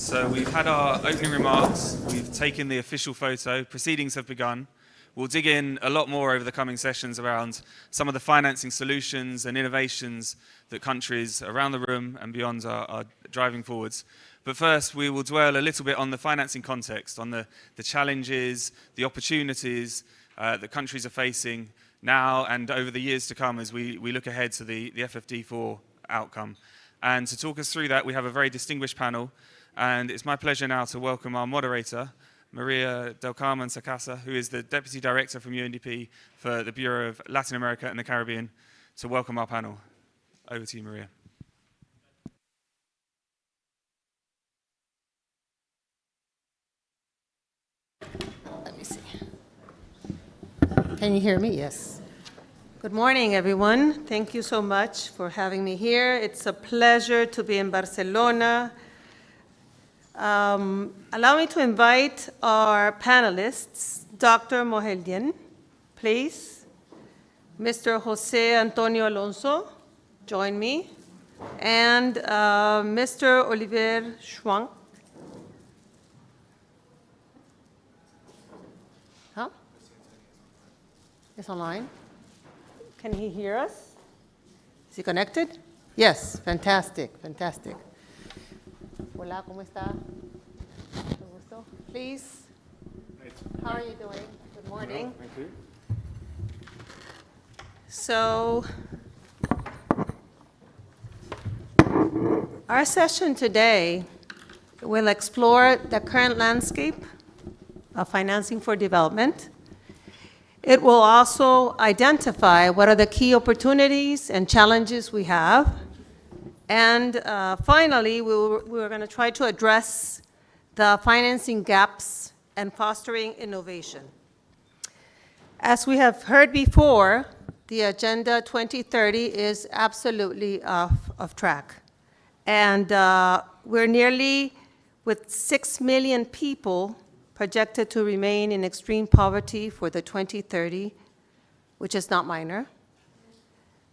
So we've had our opening remarks, we've taken the official photo, proceedings have begun. We'll dig in a lot more over the coming sessions around some of the financing solutions and innovations that countries around the room and beyond are driving forwards. But first, we will dwell a little bit on the financing context, on the challenges, the opportunities that countries are facing now and over the years to come as we look ahead to the FFD4 outcome. And to talk us through that, we have a very distinguished panel. And it's my pleasure now to welcome our moderator, Maria del Carmen Sacasa, who is the Deputy Director from UNDP for the Bureau of Latin America and the Caribbean, to welcome our panel. Over to you, Maria. Let me see. Can you hear me? Yes. Good morning, everyone. Thank you so much for having me here. It's a pleasure to be in Barcelona. Allow me to invite our panelists, Dr. Moheldian, please. Mr. Jose Antonio Alonso, join me. And Mr. Oliver Schwank. Huh? It's online. Can he hear us? Is he connected? Yes, fantastic, fantastic. Hola, ¿cómo está? Mucho gusto. Please. How are you doing? Good morning. Thank you. So, our session today will explore the current landscape of financing for development. It will also identify what are the key opportunities and challenges we have. And finally, we're going to try to address the financing gaps and fostering innovation. As we have heard before, the Agenda 2030 is absolutely off track. And we're nearly with 6 million people projected to remain in extreme poverty for the 2030, which is not minor.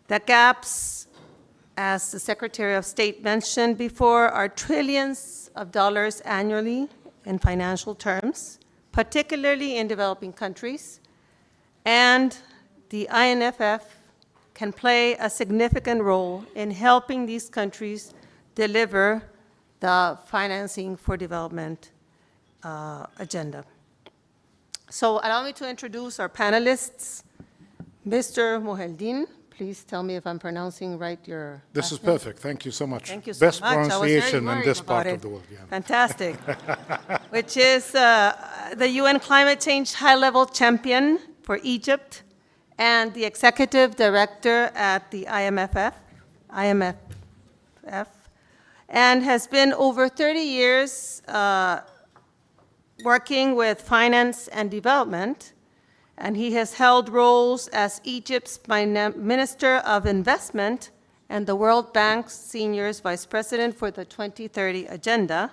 The gaps, as the Secretary of State mentioned before, are trillions of dollars annually in financial terms, particularly in developing countries. And the INFF can play a significant role in helping these countries deliver the financing for development agenda. So allow me to introduce our panelists. Mr. Moheldian, please tell me if I'm pronouncing right your This is perfect. Thank you so much. Thank you so Best much. pronunciation in this part of the world. Yeah. Fantastic. Which is the UN Climate Change High-Level Champion for Egypt and the Executive Director at the INFF, and has been over 30 years working with finance and development, and he has held roles as Egypt's Minister of Investment and the World Bank's Senior Vice President for the 2030 Agenda.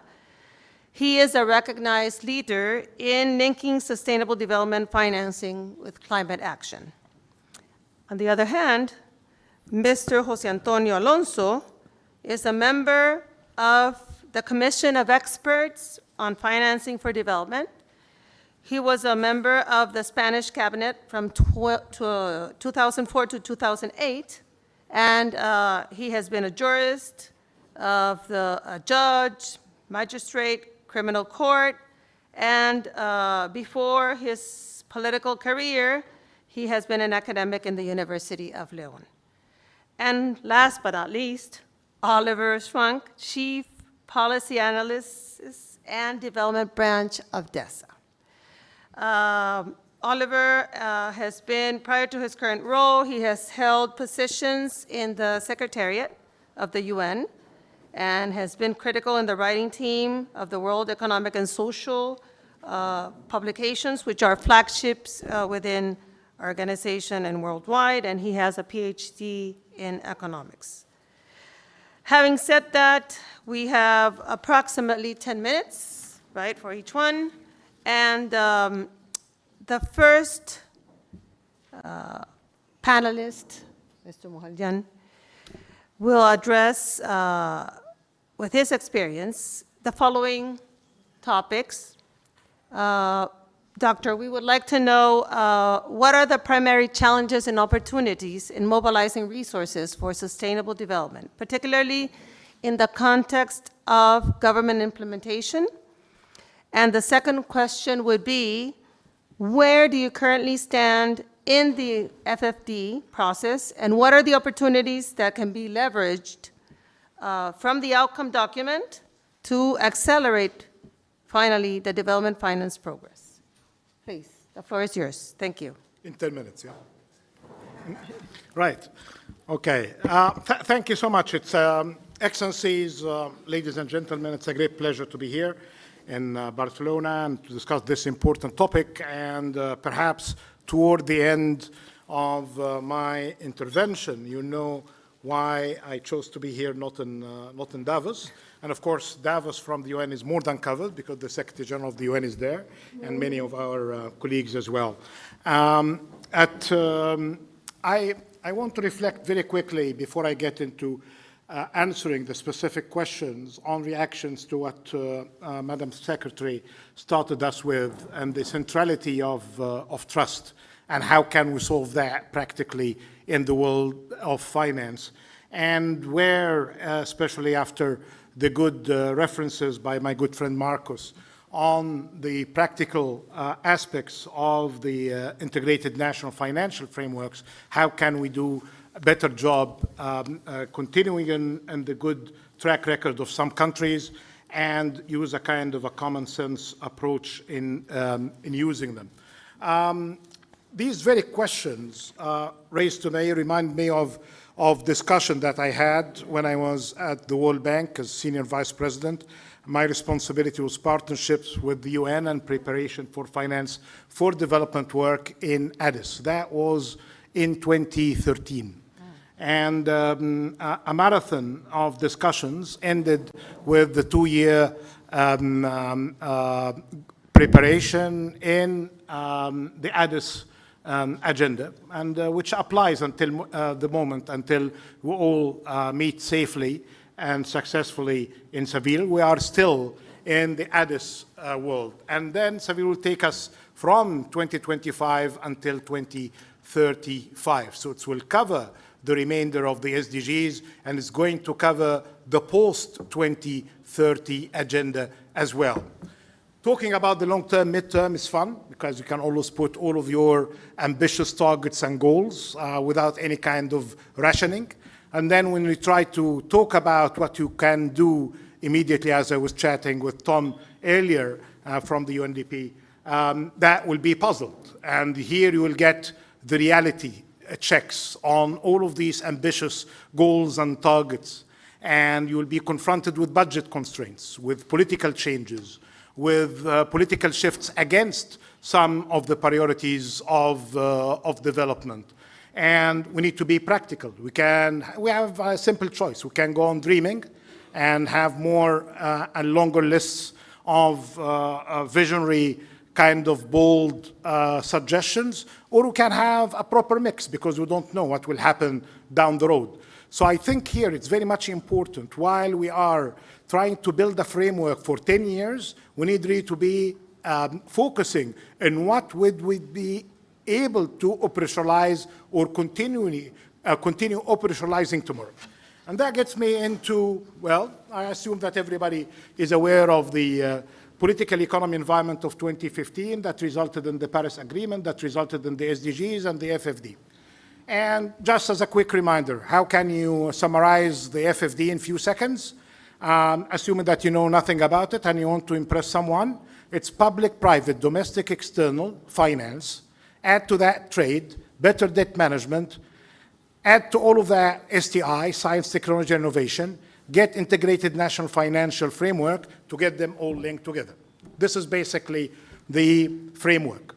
He is a recognized leader in linking sustainable development financing with climate action. On the other hand, Mr. Jose Antonio Alonso is a member of the Commission of Experts on Financing for Development. He was a member of the Spanish cabinet from 2004 to 2008, and he has been a jurist of a judge, magistrate, criminal court, and before his political career, he has been an academic in the University of León. And last but not least, Oliver Schwank, Chief Policy Analyst and Development Branch of DESA. Oliver has been, prior to his current role, he has held positions in the Secretariat of the UN and has been critical in the writing team of the World Economic and Social publications, which are flagships within our organization and worldwide, and he has a PhD in economics. Having said that, we have approximately 10 minutes, right, for each one. And the first panelist, Mr. Moheldian, will address, with his experience, the following topics. Doctor, we would like to know what are the primary challenges and opportunities in mobilizing resources for sustainable development, particularly in the context of government implementation? And the second question would be, where do you currently stand in the FFD process, and what are the opportunities that can be leveraged from the outcome document to accelerate, finally, the development finance progress? Please, the floor is yours. Thank you. In 10 minutes, yeah. Right. Okay. Thank you so much. It's Excellencies, ladies and gentlemen, it's a great pleasure to be here in Barcelona and to discuss this important topic. And perhaps toward the end of my intervention, you know why I chose to be here, not in Davos. And of course, Davos from the UN is more than covered because the Secretary General of the UN is there, and many of our colleagues as well. I want to reflect very quickly before I get into answering the specific questions on reactions to what Madam Secretary started us with, and the centrality of trust, and how can we solve that practically in the world of finance, and where, especially after the good references by my good friend Marcos on the practical aspects of the integrated national financial frameworks, how can we do a better job continuing in the good track record of some countries and use a kind of a common sense approach in using them. These very questions raised today remind me of discussion that I had when I was at the World Bank as Senior Vice President. My responsibility was partnerships with the UN and preparation for finance for development work in Addis. That was in 2013. And a marathon of discussions ended with the 2-year preparation in the Addis agenda, and which applies until the moment until we all meet safely and successfully in Seville. We are still in the Addis world. And then Seville will take us from 2025 until 2035. So it will cover the remainder of the SDGs, and it's going to cover the post-2030 agenda as well. Talking about the long-term, mid-term is fun because you can always put all of your ambitious targets and goals without any kind of rationing. And then when we try to talk about what you can do immediately, as I was chatting with Tom earlier from the UNDP, that will be puzzled. And here you will get the reality checks on all of these ambitious goals and targets. And you will be confronted with budget constraints, with political changes, with political shifts against some of the priorities of development. And we need to be practical. We have a simple choice. We can go on dreaming and have more and longer lists of visionary kind of bold suggestions, or we can have a proper mix because we don't know what will happen down the road. So I think here it's very much important, while we are trying to build a framework for 10 years, we need really to be focusing on what would we be able to operationalize or continue operationalizing tomorrow. And that gets me into, well, I assume that everybody is aware of the political economy environment of 2015 that resulted in the Paris Agreement, that resulted in the SDGs and the FFD. And just as a quick reminder, how can you summarize the FFD in a few seconds? Assuming that you know nothing about it and you want to impress someone, it's public, private, domestic, external finance. Add to that trade, better debt management. Add to all of that STI, science, technology, and innovation. Get integrated national financial framework to get them all linked together. This is basically the framework.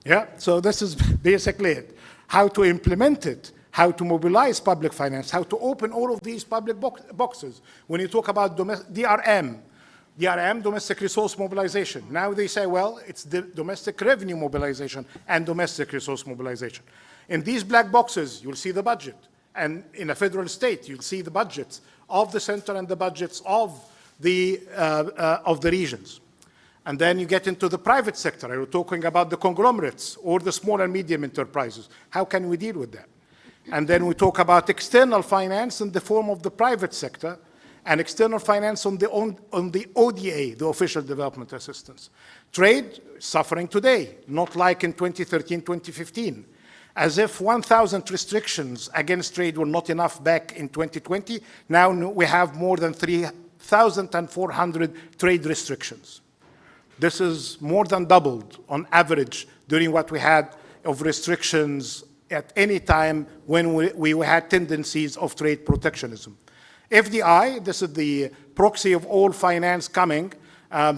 Yeah, so this is basically it. How to implement it, how to mobilize public finance, how to open all of these public boxes. When you talk about DRM, domestic resource mobilization. Now they say, well, it's the domestic revenue mobilization and domestic resource mobilization. In these black boxes, you'll see the budget. And in a federal state, you'll see the budgets of the center and the budgets of of the regions. And then you get into the private sector. Are you talking about the conglomerates or the small and medium enterprises? How can we deal with that? And then we talk about external finance in the form of the private sector and external finance on the ODA, the Official Development Assistance. Trade suffering today, not like in 2013, 2015. As if 1,000 restrictions against trade were not enough back in 2020, now we have more than 3,400 trade restrictions. This is more than doubled on average during what we had of restrictions at any time when we had tendencies of trade protectionism. FDI, this is the proxy of all finance coming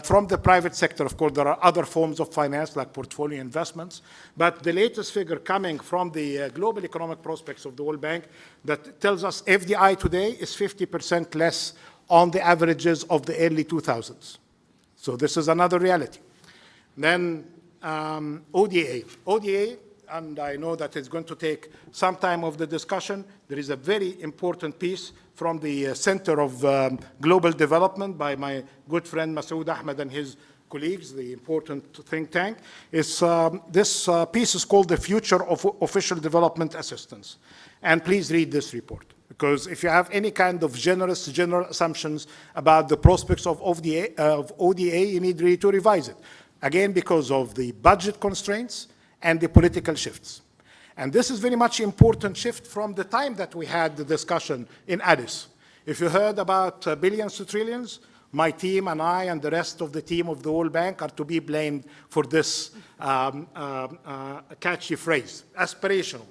from the private sector. Of course, there are other forms of finance like portfolio investments, but the latest figure coming from the Global Economic Prospects of the World Bank that tells us FDI today is 50% less on the averages of the early 2000s. So this is another reality. Then ODA. ODA, and I know that it's going to take some time of the discussion. There is a very important piece from the Center of Global Development by my good friend Masoud Ahmed and his colleagues, the important think tank. This piece is called The Future of Official Development Assistance. And please read this report, because if you have any kind of general assumptions about the prospects of ODA, you need really to revise it. Again, because of the budget constraints and the political shifts. And this is very much important shift from the time that we had the discussion in Addis. If you heard about billions to trillions, my team and I and the rest of the team of the World Bank are to be blamed for this catchy phrase, aspirational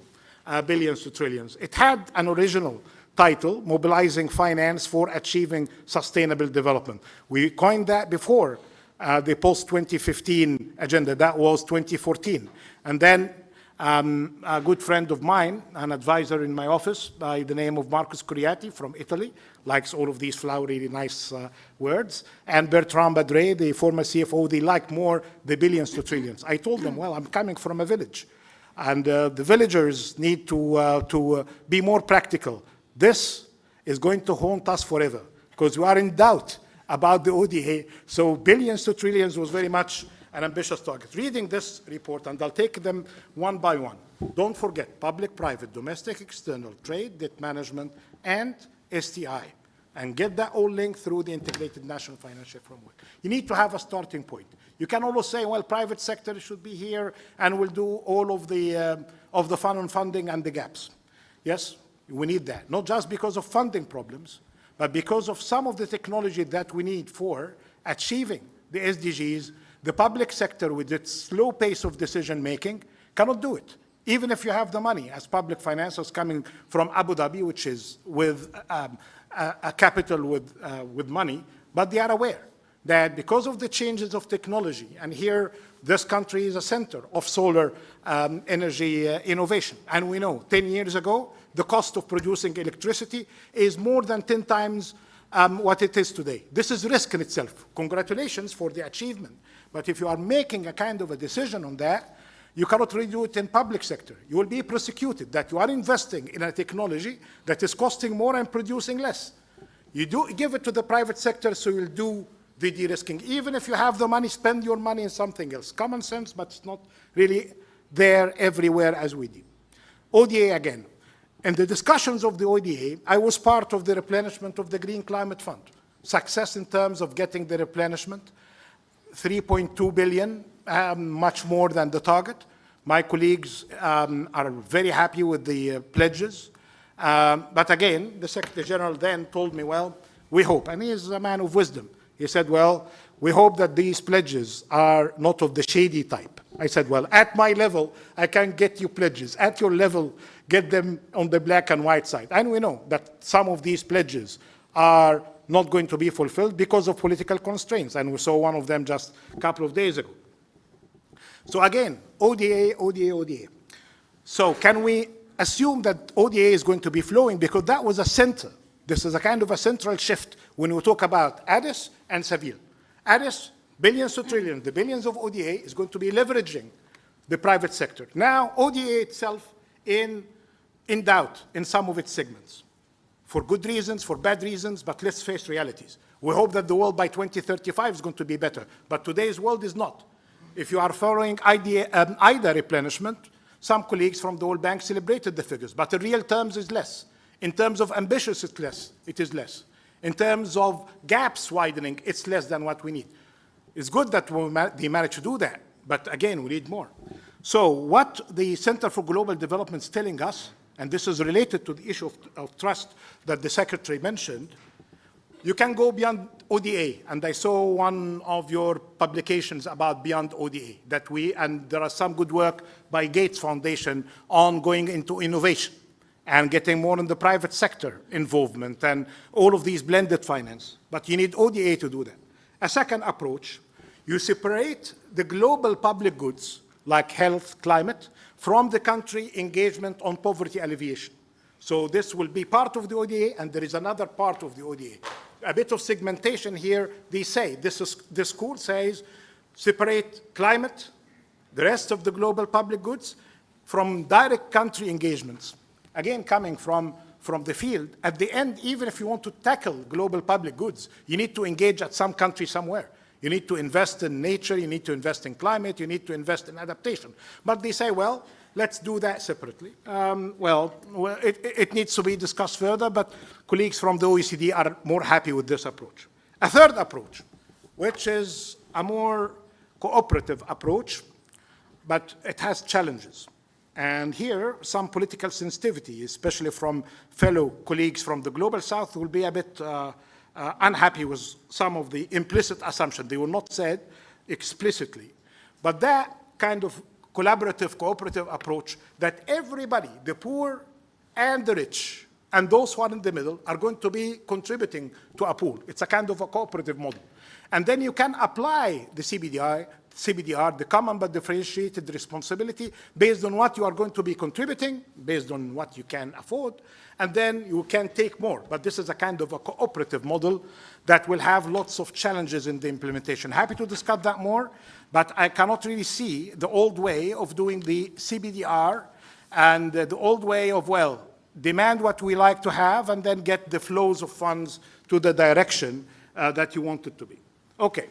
billions to trillions. It had an original title, Mobilizing Finance for Achieving Sustainable Development. We coined that before the post-2015 agenda. That was 2014. And then a good friend of mine, an advisor in my office by the name of Marcus Curiati from Italy, likes all of these flowery, nice words, and Bertrand Badre, the former CFO, they like more the billions to trillions. I told them, well, I'm coming from a village, and the villagers need to be more practical. This is going to haunt us forever, because we are in doubt about the ODA, so billions to trillions was very much an ambitious target. Reading this report, and I'll take them one by one. Don't forget public, private, domestic, external, trade, debt management, and STI. And get that all linked through the integrated national financial framework. You need to have a starting point. You can always say, well, private sector should be here and will do all of the fun on funding and the gaps. Yes, we need that. Not just because of funding problems, but because of some of the technology that we need for achieving the SDGs. The public sector, with its slow pace of decision-making, cannot do it, even if you have the money, as public financiers coming from Abu Dhabi, which is with a capital with money, but they are aware that because of the changes of technology, and here this country is a center of solar energy innovation, and we know 10 years ago, the cost of producing electricity is more than 10 times what it is today. This is risk in itself. Congratulations for the achievement. But if you are making a kind of a decision on that, you cannot really do it in public sector. You will be prosecuted that you are investing in a technology that is costing more and producing less. You do give it to the private sector, so you'll do the de-risking. Even if you have the money, spend your money in something else. Common sense, but it's not really there everywhere as we do. ODA again. In the discussions of the ODA, I was part of the replenishment of the Green Climate Fund. Success in terms of getting the replenishment, 3.2 billion, much more than the target. My colleagues are very happy with the pledges. But again, the Secretary General then told me, well, we hope, and he is a man of wisdom. He said, well, we hope that these pledges are not of the shady type. I said, well, at my level, I can get you pledges. At your level, get them on the black and white side. And we know that some of these pledges are not going to be fulfilled because of political constraints. And we saw one of them just a couple of days ago. So again, ODA, ODA, ODA. So can we assume that ODA is going to be flowing? Because that was a center. This is a kind of a central shift when we talk about Addis and Seville. Addis, billions to trillions. The billions of ODA is going to be leveraging the private sector. Now, ODA itself in doubt in some of its segments. For good reasons, for bad reasons, but let's face realities. We hope that the world by 2035 is going to be better, but today's world is not. If you are following IDA replenishment, some colleagues from the World Bank celebrated the figures, but in real terms it's less. In terms of ambitious, it's less. It is less. In terms of gaps widening, it's less than what we need. It's good that they managed to do that, but again, we need more. So what the Center for Global Development is telling us, and this is related to the issue of trust that the Secretary mentioned, you can go beyond ODA, and I saw one of your publications about beyond ODA, and there are some good work by Gates Foundation on going into innovation and getting more in the private sector involvement and all of these blended finance. But you need ODA to do that. A second approach, you separate the global public goods like health, climate, from the country engagement on poverty alleviation. So this will be part of the ODA, and there is another part of the ODA. A bit of segmentation here, they say, this school says, separate climate, the rest of the global public goods, from direct country engagements. Again, coming from the field, at the end, even if you want to tackle global public goods, you need to engage at some country somewhere. You need to invest in nature, you need to invest in climate, you need to invest in adaptation. But they say, well, let's do that separately. It needs to be discussed further, but colleagues from the OECD are more happy with this approach. A third approach, which is a more cooperative approach, but it has challenges. And here, some political sensitivity, especially from fellow colleagues from the Global South, will be a bit unhappy with some of the implicit assumptions. They will not say it explicitly. But that kind of collaborative, cooperative approach that everybody, the poor and the rich, and those who are in the middle, are going to be contributing to a pool. It's a kind of a cooperative model. And then you can apply the CBDR, the common but differentiated responsibility, based on what you are going to be contributing, based on what you can afford, and then you can take more. But this is a kind of a cooperative model that will have lots of challenges in the implementation. Happy to discuss that more, but I cannot really see the old way of doing the CBDR and the old way of, well, demand what we like to have and then get the flows of funds to the direction that you want it to be. Okay,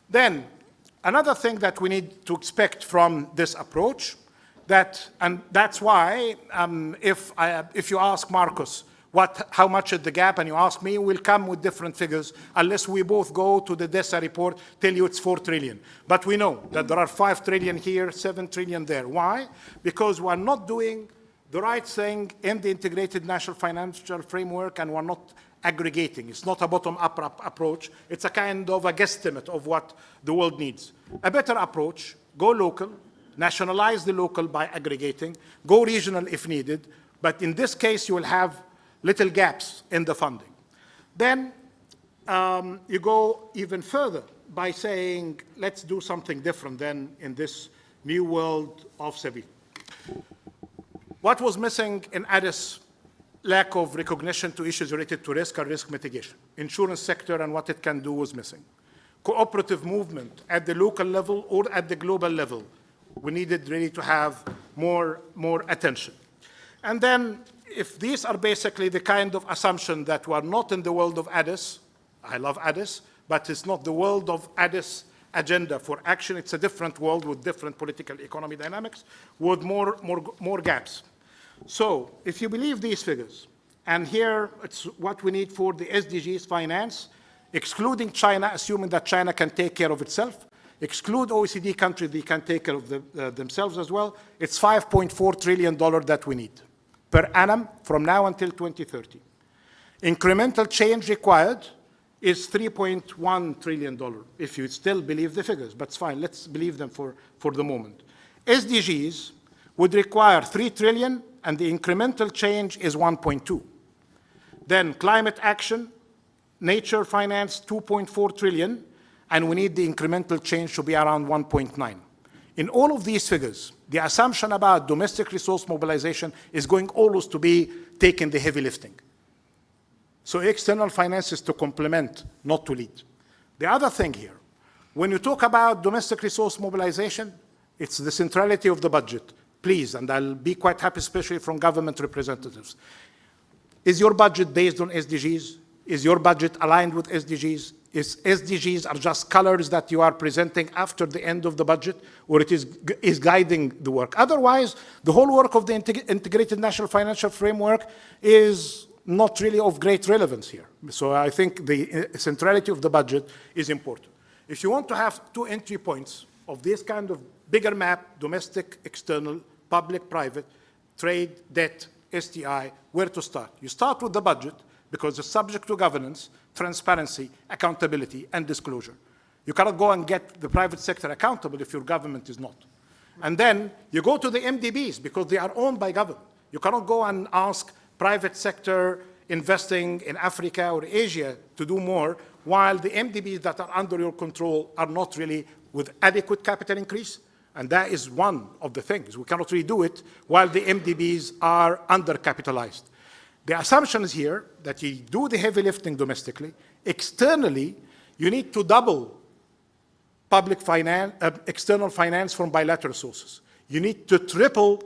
then another thing that we need to expect from this approach, and that's why if you ask Marcus how much is the gap, and you ask me, we'll come with different figures unless we both go to the DESA report, tell you it's 4 trillion. But we know that there are 5 trillion here, 7 trillion there. Why? Because we're not doing the right thing in the integrated national financial framework, and we're not aggregating. It's not a bottom-up approach. It's a kind of a guesstimate of what the world needs. A better approach, go local, nationalize the local by aggregating, go regional if needed, but in this case, you will have little gaps in the funding. Then you go even further by saying, let's do something different than in this new world of Seville. What was missing in Addis? Lack of recognition to issues related to risk and risk mitigation. Insurance sector and what it can do was missing. Cooperative movement at the local level or at the global level. We needed really to have more attention. And then if these are basically the kind of assumption that we're not in the world of Addis, I love Addis, but it's not the world of Addis agenda for action. It's a different world with different political economy dynamics with more gaps. So if you believe these figures, and here it's what we need for the SDGs finance, excluding China, assuming that China can take care of itself, exclude OECD countries, they can take care of themselves as well, it's $5.4 trillion that we need per annum from now until 2030. Incremental change required is $3.1 trillion, if you still believe the figures, but it's fine, let's believe them for the moment. SDGs would require $3 trillion, and the incremental change is 1.2. Then climate action, nature finance, 2.4 trillion, and we need the incremental change to be around 1.9. In all of these figures, the assumption about domestic resource mobilization is going always to be taking the heavy lifting. So external finance is to complement, not to lead. The other thing here, when you talk about domestic resource mobilization, it's the centrality of the budget. Please, and I'll be quite happy, especially from government representatives. Is your budget based on SDGs? Is your budget aligned with SDGs? Is SDGs are just colors that you are presenting after the end of the budget, or it is guiding the work? Otherwise, the whole work of the Integrated National Financial Framework is not really of great relevance here. So I think the centrality of the budget is important. If you want to have two entry points of this kind of bigger map, domestic, external, public, private, trade, debt, STI, where to start? You start with the budget, because it's subject to governance, transparency, accountability, and disclosure. You cannot go and get the private sector accountable if your government is not. And then you go to the MDBs, because they are owned by government. You cannot go and ask private sector investing in Africa or Asia to do more, while the MDBs that are under your control are not really with adequate capital increase. And that is one of the things. We cannot really do it while the MDBs are undercapitalized. The assumption is here that you do the heavy lifting domestically. Externally, you need to double public finance, external finance from bilateral sources. You need to triple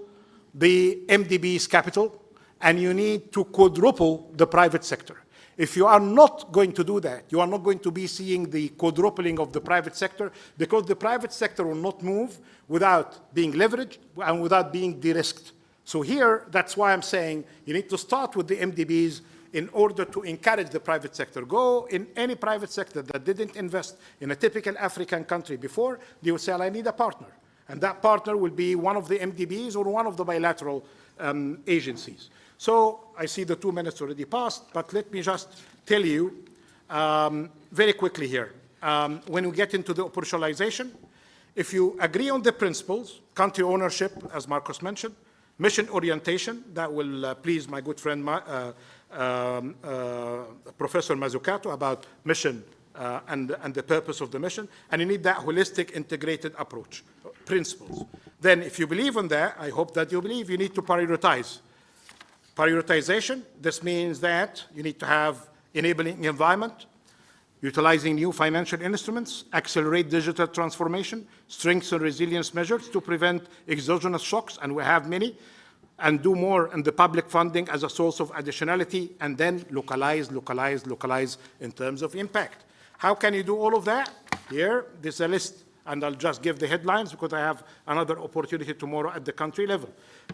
the MDB's capital, and you need to quadruple the private sector. If you are not going to do that, you are not going to be seeing the quadrupling of the private sector, because the private sector will not move without being leveraged and without being de-risked. So here, that's why I'm saying you need to start with the MDBs in order to encourage the private sector. Go in any private sector that didn't invest in a typical African country before, they will say, I need a partner. And that partner will be one of the MDBs or one of the bilateral agencies. So I see the 2 minutes already passed, but let me just tell you very quickly here. When we get into the operationalization, if you agree on the principles, country ownership, as Marcos mentioned, mission orientation, that will please my good friend Professor Mazzucato about mission and the purpose of the mission, and you need that holistic integrated approach, principles. Then if you believe in that, I hope that you believe you need to prioritize. Prioritization, this means that you need to have enabling environment, utilizing new financial instruments, accelerate digital transformation, strengthen resilience measures to prevent exogenous shocks, and we have many, and do more in the public funding as a source of additionality, and then localize in terms of impact. How can you do all of that? Here, there's a list, and I'll just give the headlines because I have another opportunity tomorrow at the country level.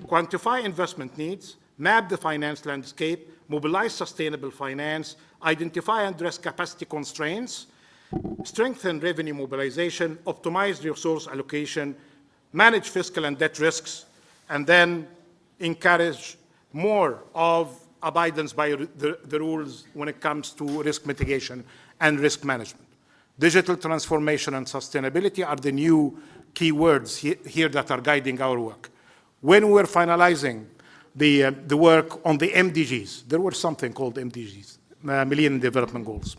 Quantify investment needs, map the finance landscape, mobilize sustainable finance, identify and address capacity constraints, strengthen revenue mobilization, optimize resource allocation, manage fiscal and debt risks, and then encourage more of abidance by the rules when it comes to risk mitigation and risk management. Digital transformation and sustainability are the new keywords here that are guiding our work. When we're finalizing the work on the MDGs, there was something called MDGs, Millennium Development Goals.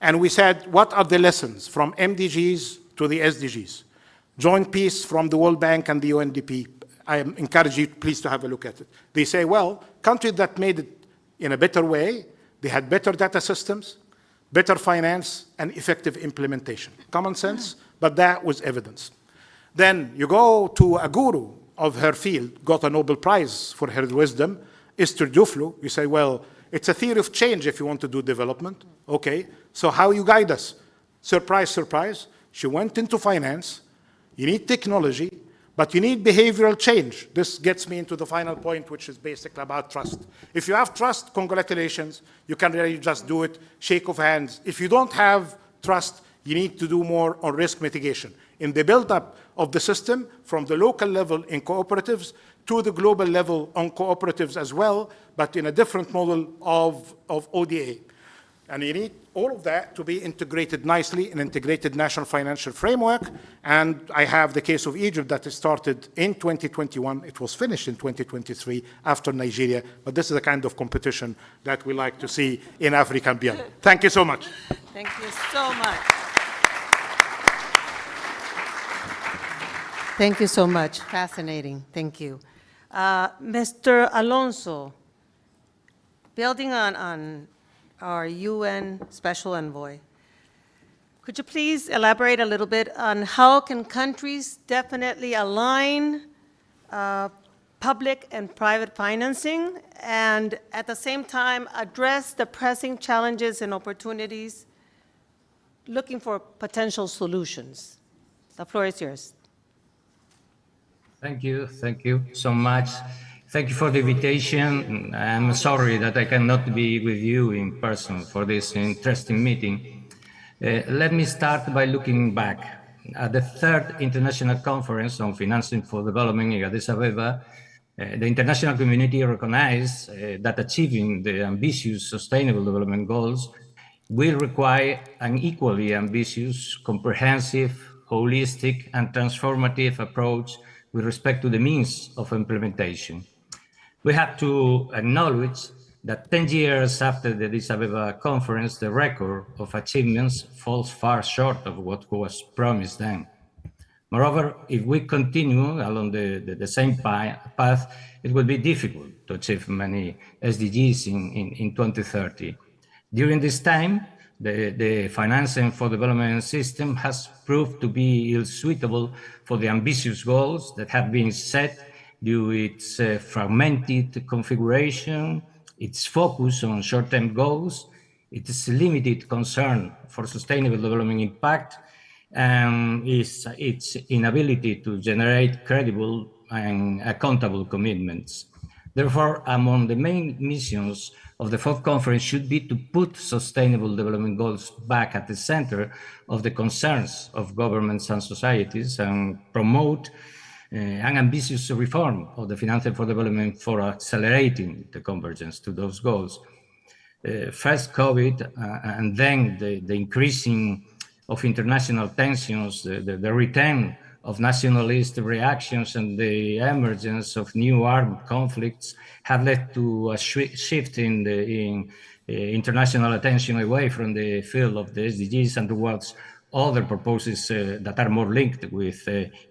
And we said, what are the lessons from MDGs to the SDGs? Joint piece from the World Bank and the UNDP. I encourage you, please, to have a look at it. They say, well, countries that made it in a better way, they had better data systems, better finance, and effective implementation. Common sense, but that was evidence. Then you go to a guru of her field, got a Nobel Prize for her wisdom, Esther Duflo. You say, well, it's a theory of change if you want to do development. Okay, so how you guide us? Surprise, surprise. She went into finance. You need technology, but you need behavioral change. This gets me into the final point, which is basically about trust. If you have trust, congratulations. You can really just do it, shake of hands. If you don't have trust, you need to do more on risk mitigation. In the build-up of the system, from the local level in cooperatives to the global level on cooperatives as well, but in a different model of ODA. And you need all of that to be integrated nicely in integrated national financial framework. And I have the case of Egypt that started in 2021. It was finished in 2023 after Nigeria. But this is the kind of competition that we like to see in Africa and beyond. Thank you so much. Thank you so much. Thank you so much. Fascinating. Thank you. Mr. Alonso, building on our UN Special Envoy, could you please elaborate a little bit on how can countries definitely align public and private financing, and at the same time, address the pressing challenges and opportunities, looking for potential solutions. The floor is yours. Thank you so much. Thank you for the invitation. I'm sorry that I cannot be with you in person for this interesting meeting. Let me start by looking back. At the third International Conference on Financing for Development in Addis Ababa, the international community recognized that achieving the ambitious Sustainable Development Goals will require an equally ambitious, comprehensive, holistic, and transformative approach with respect to the means of implementation. We have to acknowledge that 10 years after the Addis Ababa conference, the record of achievements falls far short of what was promised then. Moreover, if we continue along the same path, it will be difficult to achieve many SDGs in 2030. During this time, the financing for development system has proved to be ill-suitable for the ambitious goals that have been set due to its fragmented configuration, its focus on short-term goals, its limited concern for sustainable development impact, and its inability to generate credible and accountable commitments. Therefore, among the main missions of the fourth conference should be to put sustainable development goals back at the center of the concerns of governments and societies and promote an ambitious reform of the financing for development for accelerating the convergence to those goals. First COVID and then the increasing of international tensions, the return of nationalist reactions and the emergence of new armed conflicts have led to a shift in international attention away from the field of the SDGs and towards other purposes that are more linked with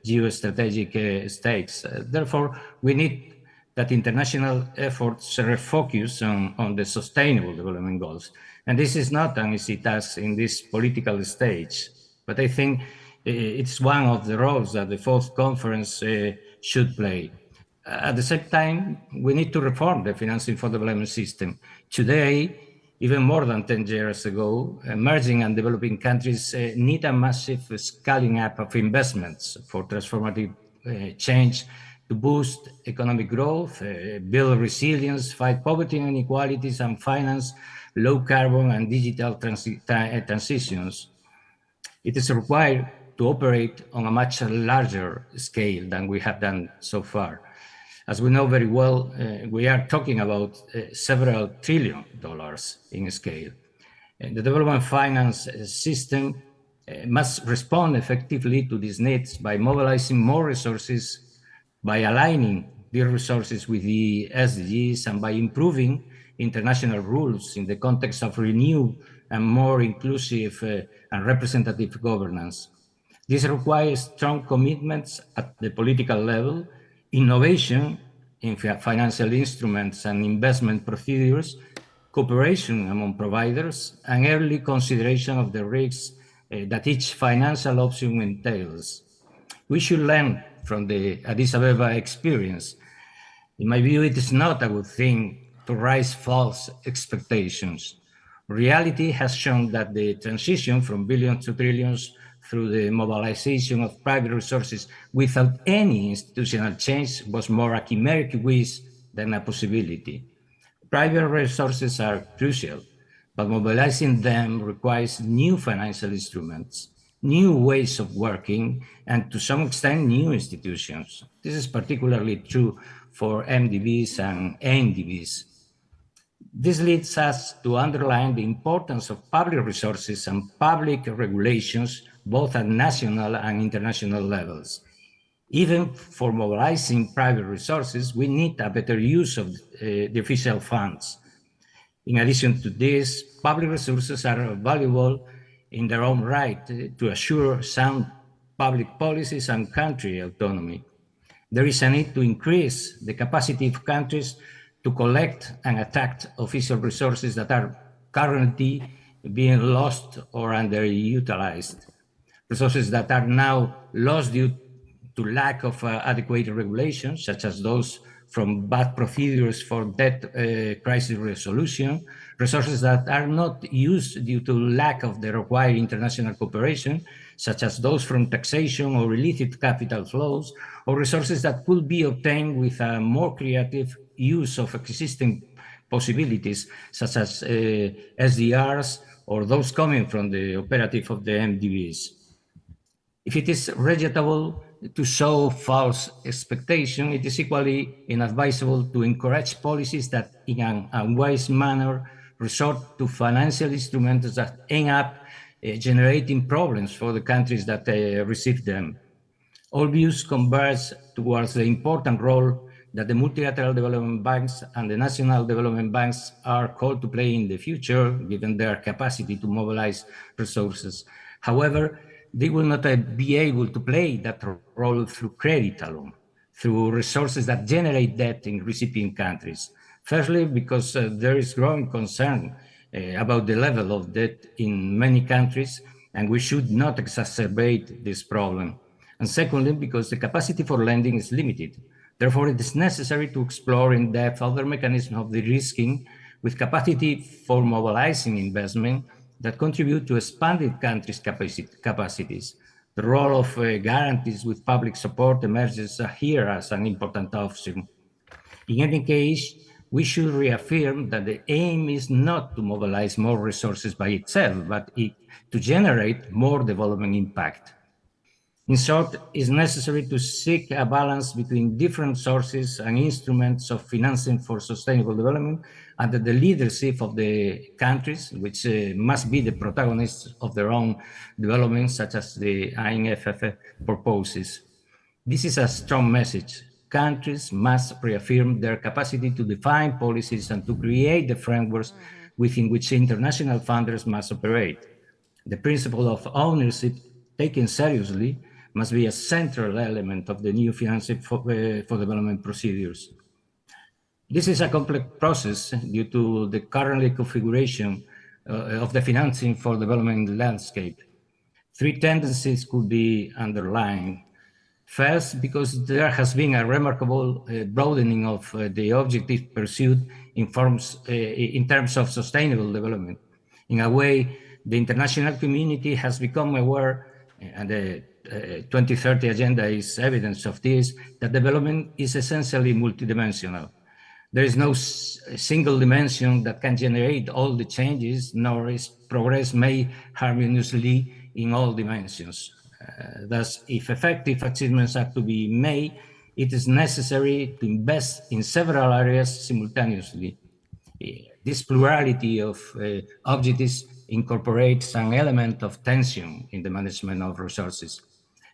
geostrategic stakes. Therefore, we need that international efforts refocus on the sustainable development goals. And this is not an easy task in this political stage, but I think it's one of the roles that the fourth conference should play. At the same time, we need to reform the financing for development system. Today, even more than 10 years ago, emerging and developing countries need a massive scaling up of investments for transformative change to boost economic growth, build resilience, fight poverty and inequalities, and finance low carbon and digital transitions. It is required to operate on a much larger scale than we have done so far. As we know very well, we are talking about several $1 trillion in scale. And the development finance system must respond effectively to these needs by mobilizing more resources, by aligning the resources with the SDGs, and by improving international rules in the context of renewed and more inclusive and representative governance. This requires strong commitments at the political level, innovation in financial instruments and investment procedures, cooperation among providers, and early consideration of the risks that each financial option entails. We should learn from the Addis Ababa experience. In my view, it is not a good thing to raise false expectations. Reality has shown that the transition from billions to trillions through the mobilization of private resources without any institutional change was more a chimeric wish than a possibility. Private resources are crucial, but mobilizing them requires new financial instruments, new ways of working, and to some extent, new institutions. This is particularly true for MDBs and NDBs. This leads us to underline the importance of public resources and public regulations, both at national and international levels. Even for mobilizing private resources, we need a better use of the official funds. In addition to this, public resources are valuable in their own right to assure sound public policies and country autonomy. There is a need to increase the capacity of countries to collect and attract official resources that are currently being lost or underutilized. Resources that are now lost due to lack of adequate regulations, such as those from bad procedures for debt crisis resolution, resources that are not used due to lack of the required international cooperation, such as those from taxation or illicit capital flows, or resources that could be obtained with a more creative use of existing possibilities, such as SDRs or those coming from the operative of the MDBs. If it is regrettable to show false expectation, it is equally inadvisable to encourage policies that in an unwise manner resort to financial instruments that end up generating problems for the countries that receive them. All views converge towards the important role that the multilateral development banks and the national development banks are called to play in the future, given their capacity to mobilize resources. However, they will not be able to play that role through credit alone, through resources that generate debt in recipient countries. Firstly, because there is growing concern about the level of debt in many countries, and we should not exacerbate this problem. And secondly, because the capacity for lending is limited. Therefore, it is necessary to explore in depth other mechanisms of de-risking with capacity for mobilizing investment that contribute to expanded countries' capacities. The role of guarantees with public support emerges here as an important option. In any case, we should reaffirm that the aim is not to mobilize more resources by itself, but to generate more development impact. In short, it's necessary to seek a balance between different sources and instruments of financing for sustainable development under the leadership of the countries, which must be the protagonists of their own development, such as the INFF proposes. This is a strong message. Countries must reaffirm their capacity to define policies and to create the frameworks within which international funders must operate. The principle of ownership taken seriously must be a central element of the new financing for development procedures. This is a complex process due to the current configuration of the financing for development landscape. Three tendencies could be underlined. First, because there has been a remarkable broadening of the objective pursued in terms of sustainable development. In a way, the international community has become aware, and the 2030 agenda is evidence of this, that development is essentially multidimensional. There is no single dimension that can generate all the changes, nor is progress made harmoniously in all dimensions. Thus, if effective achievements are to be made, it is necessary to invest in several areas simultaneously. This plurality of objectives incorporates an element of tension in the management of resources.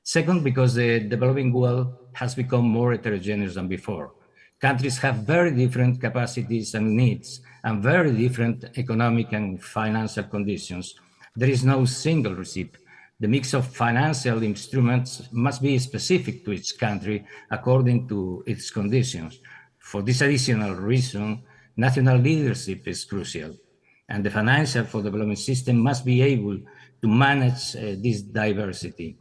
Second, because the developing world has become more heterogeneous than before. Countries have very different capacities and needs, and very different economic and financial conditions. There is no single recipe. The mix of financial instruments must be specific to each country according to its conditions. For this additional reason, national leadership is crucial, and the financial for development system must be able to manage this diversity.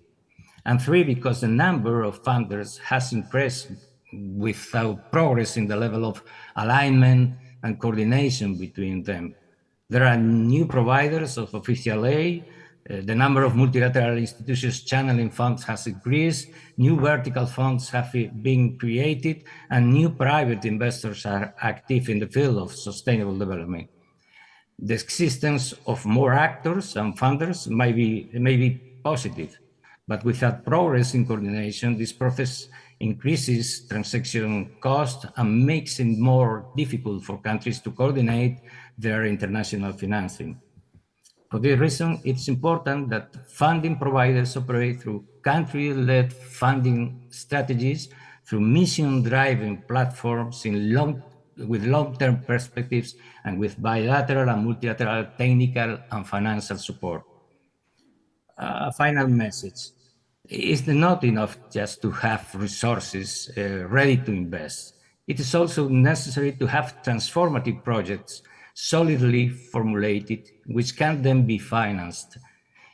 And three, because the number of funders has increased without progress in the level of alignment and coordination between them. There are new providers of official aid. The number of multilateral institutions channeling funds has increased, new vertical funds have been created, and new private investors are active in the field of sustainable development. The existence of more actors and funders may be positive, but without progress in coordination, this process increases transaction cost and makes it more difficult for countries to coordinate their international financing. For this reason, it's important that funding providers operate through country-led funding strategies, through mission-driven platforms with long-term perspectives, and with bilateral and multilateral technical and financial support. A final message. It's not enough just to have resources ready to invest. It is also necessary to have transformative projects solidly formulated, which can then be financed.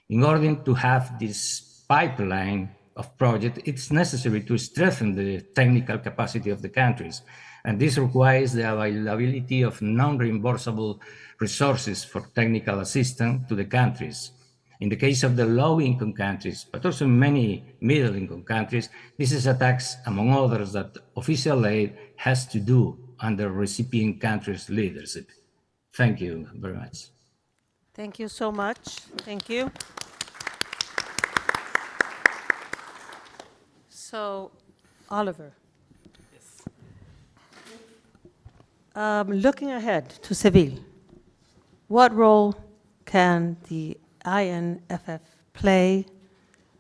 In order to have this pipeline, of project, it's necessary to strengthen the technical capacity of the countries. And this requires the availability of non-reimbursable resources for technical assistance to the countries. In the case of the low-income countries, but also in many middle-income countries, this is a task, among others, that official aid has to do under recipient countries' leadership. Thank you very much. Thank you so much. Thank you. So, Oliver. Looking ahead to Seville, what role can the INFF play,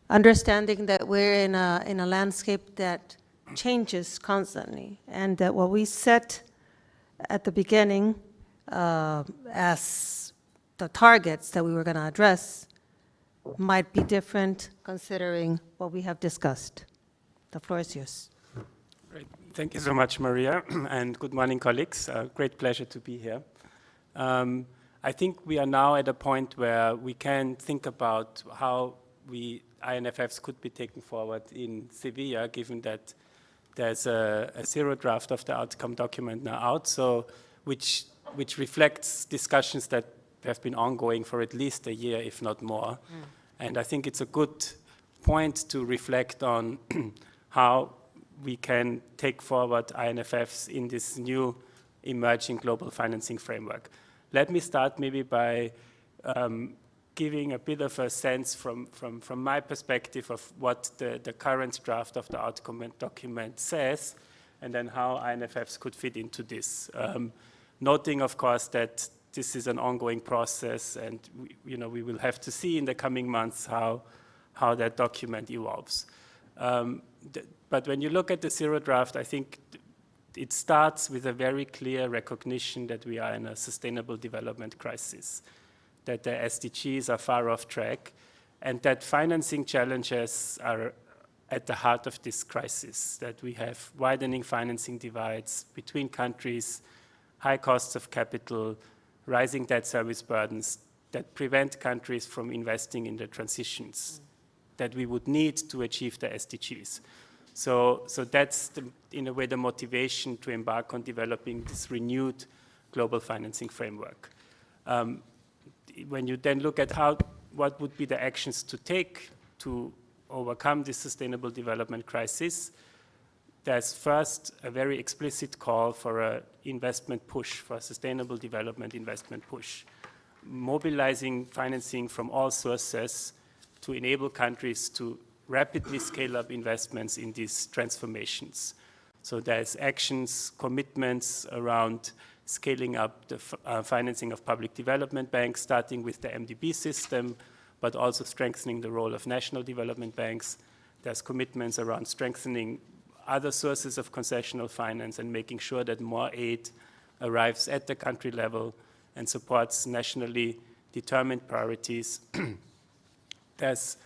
understanding that we're in a landscape that changes constantly, and that what we set at the beginning as the targets that we were going to address might be different considering what we have discussed. The floor is yours. Great. Thank you so much, Maria, and good morning, colleagues. Great pleasure to be here. I think we are now at a point where we can think about how INFFs could be taken forward in Seville, given that there's a zero draft of the outcome document now out, so which reflects discussions that have been ongoing for at least a year, if not more. And I think it's a good point to reflect on how we can take forward INFFs in this new emerging global financing framework. Let me start maybe by giving a bit of a sense from my perspective of what the current draft of the outcome document says, and then how INFFs could fit into this. Noting, of course, that this is an ongoing process, and we will have to see in the coming months how that document evolves. But when you look at the zero draft, I think it starts with a very clear recognition that we are in a sustainable development crisis, that the SDGs are far off track, and that financing challenges are at the heart of this crisis, that we have widening financing divides between countries, high costs of capital, rising debt service burdens that prevent countries from investing in the transitions that we would need to achieve the SDGs. So that's, in a way, the motivation to embark on developing this renewed global financing framework. When you then look at what would be the actions to take to overcome this sustainable development crisis, there's first a very explicit call for an investment push, for a sustainable development investment push, mobilizing financing from all sources to enable countries to rapidly scale up investments in these transformations. So there's actions, commitments around scaling up the financing of public development banks, starting with the MDB system, but also strengthening the role of national development banks. There's commitments around strengthening other sources of concessional finance and making sure that more aid arrives at the country level and supports nationally determined priorities. There's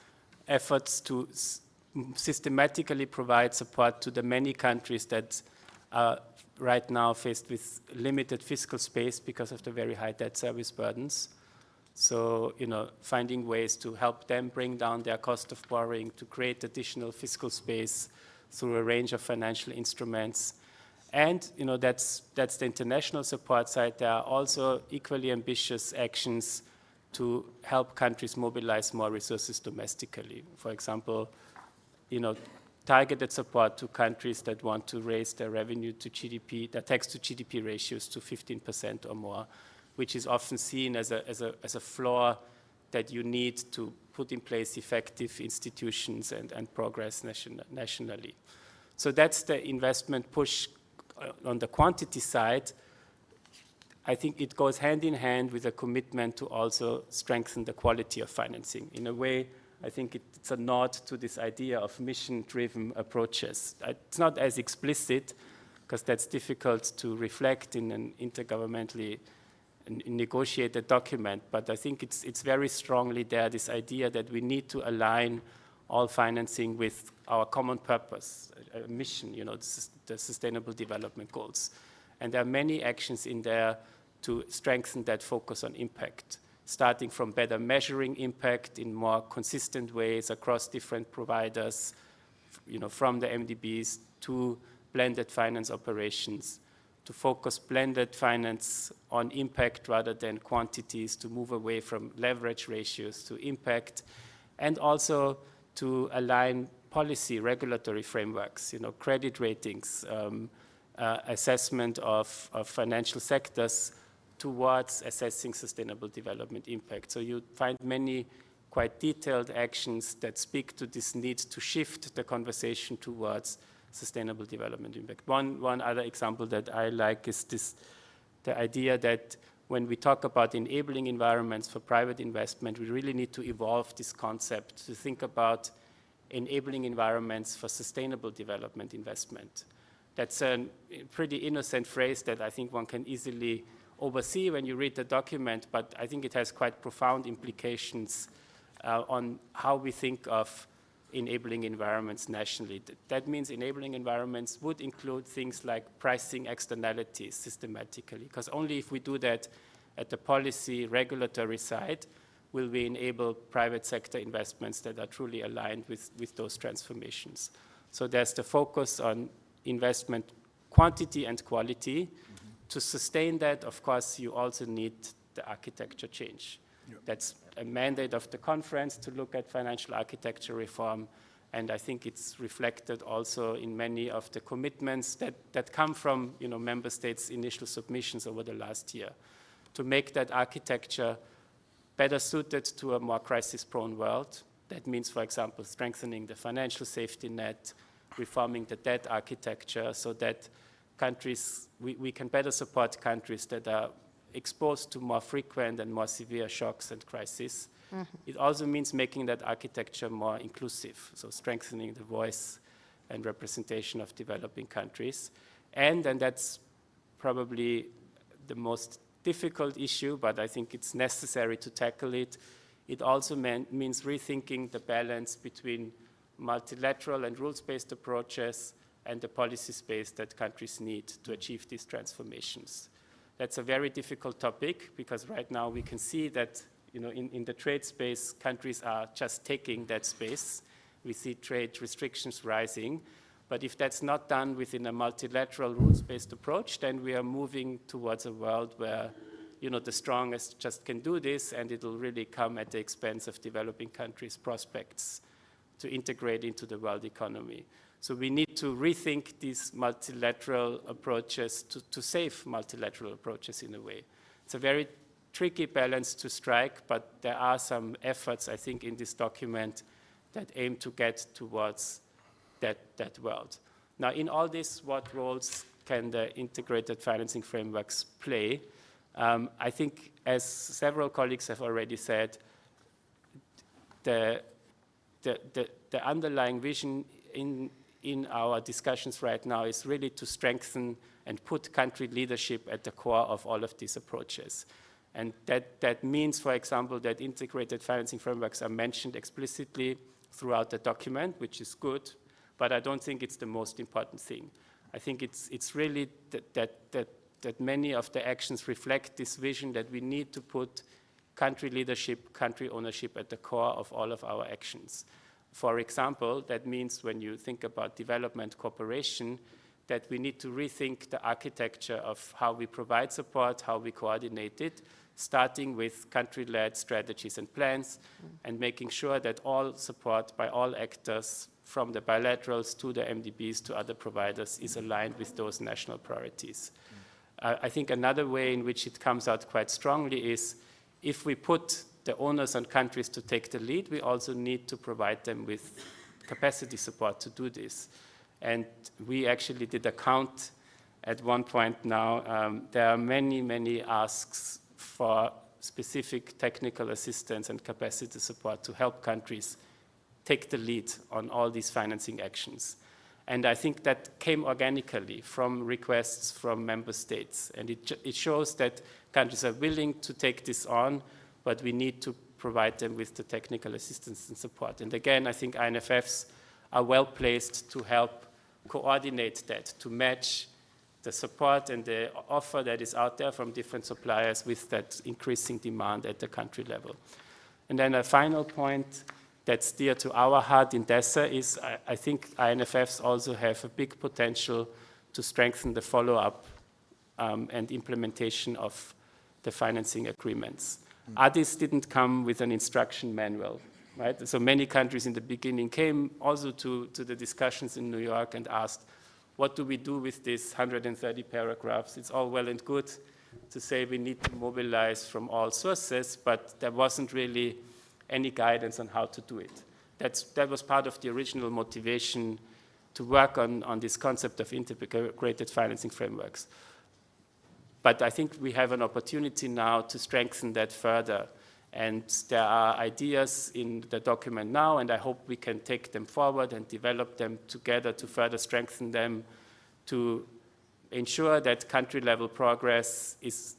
efforts to systematically provide support to the many countries that are right now faced with limited fiscal space because of the very high debt service burdens. So, finding ways to help them bring down their cost of borrowing, to create additional fiscal space through a range of financial instruments. And, that's the international support side. There are also equally ambitious actions to help countries mobilize more resources domestically. For example, targeted support to countries that want to raise their revenue to GDP, their tax to GDP ratios to 15% or more, which is often seen as a flaw that you need to put in place effective institutions and progress nationally. So that's the investment push on the quantity side. I think it goes hand in hand with a commitment to also strengthen the quality of financing. In a way, I think it's a nod to this idea of mission-driven approaches. It's not as explicit, because that's difficult to reflect in an intergovernmentally negotiated document, but I think it's very strongly there, this idea that we need to align all financing with our common purpose, a mission, the Sustainable Development Goals. And there are many actions in there to strengthen that focus on impact. starting from better measuring impact in more consistent ways across different providers, from the MDBs to blended finance operations, to focus blended finance on impact rather than quantities, to move away from leverage ratios to impact, and also to align policy regulatory frameworks, credit ratings, assessment of financial sectors towards assessing sustainable development impact. So you find many quite detailed actions that speak to this need to shift the conversation towards sustainable development impact. One other example that I like is the idea that when we talk about enabling environments for private investment, we really need to evolve this concept to think about enabling environments for sustainable development investment. That's a pretty innocent phrase that I think one can easily oversee when you read the document, but I think it has quite profound implications on how we think of enabling environments nationally. That means enabling environments would include things like pricing externalities systematically, because only if we do that at the policy regulatory side will we enable private sector investments that are truly aligned with those transformations. So there's the focus on investment quantity and quality. To sustain that, of course, you also need the architecture change. Yep. That's a mandate of the conference to look at financial architecture reform, and I think it's reflected also in many of the commitments that come from member states' initial submissions over the last year. To make that architecture better suited to a more crisis-prone world, that means, for example, strengthening the financial safety net, reforming the debt architecture so that we can better support countries that are exposed to more frequent and more severe shocks and crises. Mm-hmm. It also means making that architecture more inclusive, so strengthening the voice and representation of developing countries. And that's probably the most difficult issue, but I think it's necessary to tackle it. It also means rethinking the balance between multilateral and rules-based approaches and the policy space that countries need to achieve these transformations. That's a very difficult topic because right now we can see that in the trade space, countries are just taking that space. We see trade restrictions rising. But if that's not done within a multilateral rules-based approach, then we are moving towards a world where the strongest just can do this, and it will really come at the expense of developing countries' prospects to integrate into the world economy. So we need to rethink these multilateral approaches to save multilateral approaches in a way. It's a very tricky balance to strike, but there are some efforts, I think, in this document that aim to get towards that world. Now, in all this, what roles can the integrated financing frameworks play? I think, as several colleagues have already said, the underlying vision in our discussions right now is really to strengthen and put country leadership at the core of all of these approaches. And that means, for example, that integrated financing frameworks are mentioned explicitly throughout the document, which is good, but I don't think it's the most important thing. I think it's really that many of the actions reflect this vision that we need to put country leadership, country ownership at the core of all of our actions. For example, that means when you think about development cooperation, that we need to rethink the architecture of how we provide support, how we coordinate it, starting with country-led strategies and plans, and making sure that all support by all actors, from the bilaterals to the MDBs to other providers, is aligned with those national priorities. I think another way in which it comes out quite strongly is if we put the onus on countries to take the lead, we also need to provide them with capacity support to do this. And we actually did a count at one point now. There are many, many asks for specific technical assistance and capacity support to help countries take the lead on all these financing actions. And I think that came organically from requests from member states. And it shows that countries are willing to take this on, but we need to provide them with the technical assistance and support. And again, I think INFFs are well placed to help coordinate that, to match the support and the offer that is out there from different suppliers with that increasing demand at the country level. And then a final point that's dear to our heart in DESA is I think INFFs also have a big potential to strengthen the follow-up and implementation of the financing agreements. ADIS didn't come with an instruction manual, right? So many countries in the beginning came also to the discussions in New York and asked, what do we do with these 130 paragraphs? It's all well and good to say we need to mobilize from all sources, but there wasn't really any guidance on how to do it. That was part of the original motivation to work on this concept of integrated financing frameworks. But I think we have an opportunity now to strengthen that further. And there are ideas in the document now, and I hope we can take them forward and develop them together to further strengthen them, to ensure that country-level progress is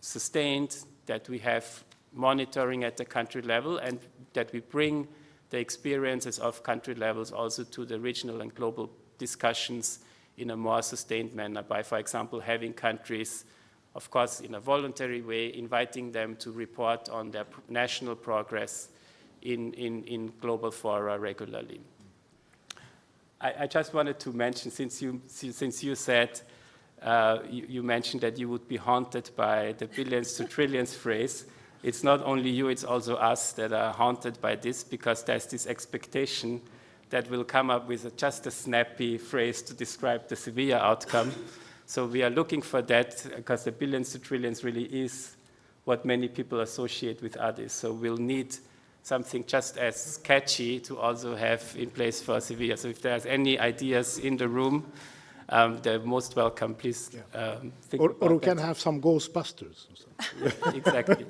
sustained, that we have monitoring at the country level, and that we bring the experiences of country levels also to the regional and global discussions in a more sustained manner by, for example, having countries, of course, in a voluntary way, inviting them to report on their national progress in global fora regularly. I just wanted to mention, since you said, you mentioned that you would be haunted by the billions to trillions phrase, it's not only you, it's also us that are haunted by this, because there's this expectation that we'll come up with just a snappy phrase to describe the Seville outcome. So we are looking for that, because the billions to trillions really is what many people associate with others. So we'll need something just as catchy to also have in place for Seville. So if there's any ideas in the room, they're most welcome. Please think about or we can that. have some Ghostbusters. Exactly.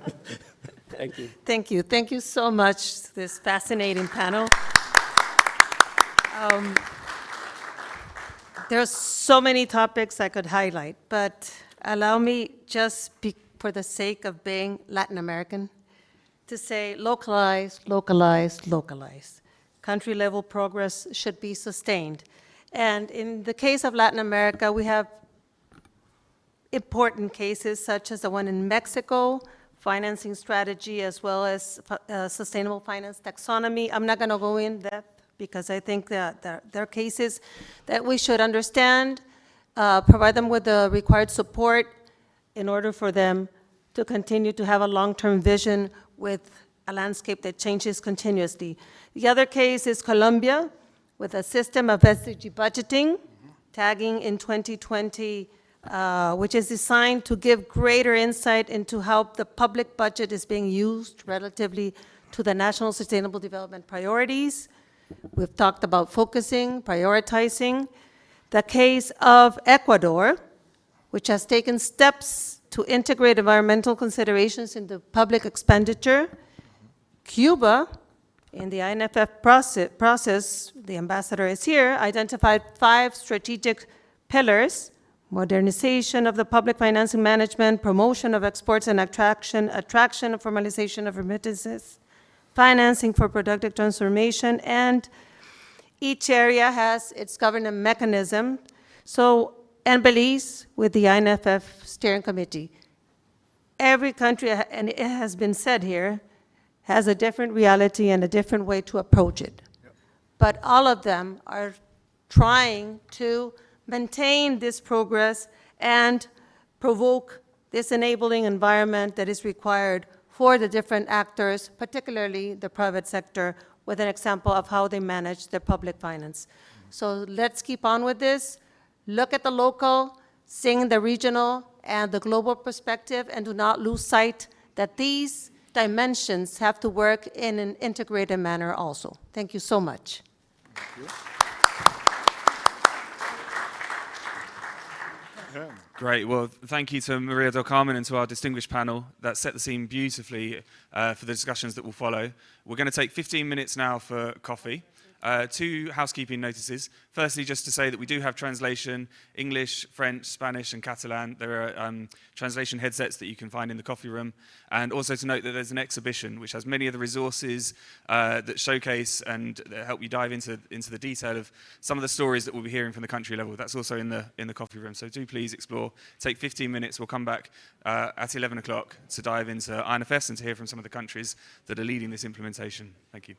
Thank you. Thank you. Thank you so much, this fascinating panel. There's so many topics I could highlight, but allow me just for the sake of being Latin American, to say localize, localize, localize. Country-level progress should be sustained. And in the case of Latin America, we have important cases such as the one in Mexico, financing strategy, as well as sustainable finance taxonomy. I'm not going to go in depth because I think that there are cases that we should understand, provide them with the required support in order for them to continue to have a long-term vision with a landscape that changes continuously. The other case is Colombia, with a system of SDG budgeting, tagging in 2020, which is designed to give greater insight into how the public budget is being used relatively to the national sustainable development priorities. We've talked about focusing, prioritizing. The case of Ecuador, which has taken steps to integrate environmental considerations into public expenditure. Cuba, in the INFF process, the ambassador is here, identified 5 strategic pillars: modernization of the public financing management, promotion of exports and attraction and formalization of remittances, financing for productive transformation, and each area has its governance mechanism. So, and Belize with the INFF Steering Committee. Every country, and it has been said here, has a different reality and a different way to approach it. Yep. But all of them are trying to maintain this progress and provoke this enabling environment that is required for the different actors, particularly the private sector, with an example of how they manage their public finance. So let's keep on with this. Look at the local, sing the regional and the global perspective, and do not lose sight that these dimensions have to work in an integrated manner also. Thank you so much. Thank you. Great. Well, thank you to Maria del Carmen and to our distinguished panel. That set the scene beautifully for the discussions that will follow. We're going to take 15 minutes now for coffee. Two housekeeping notices. Firstly, just to say that we do have translation, English, French, Spanish, and Catalan. There are translation headsets that you can find in the coffee room. And also to note that there's an exhibition which has many of the resources that showcase and help you dive into the detail of some of the stories that we'll be hearing from the country level. That's also in the coffee room. So do please explore. Take 15 minutes. We'll come back at 11 o'clock to dive into INFFs and to hear from some of the countries that are leading this implementation. Thank you.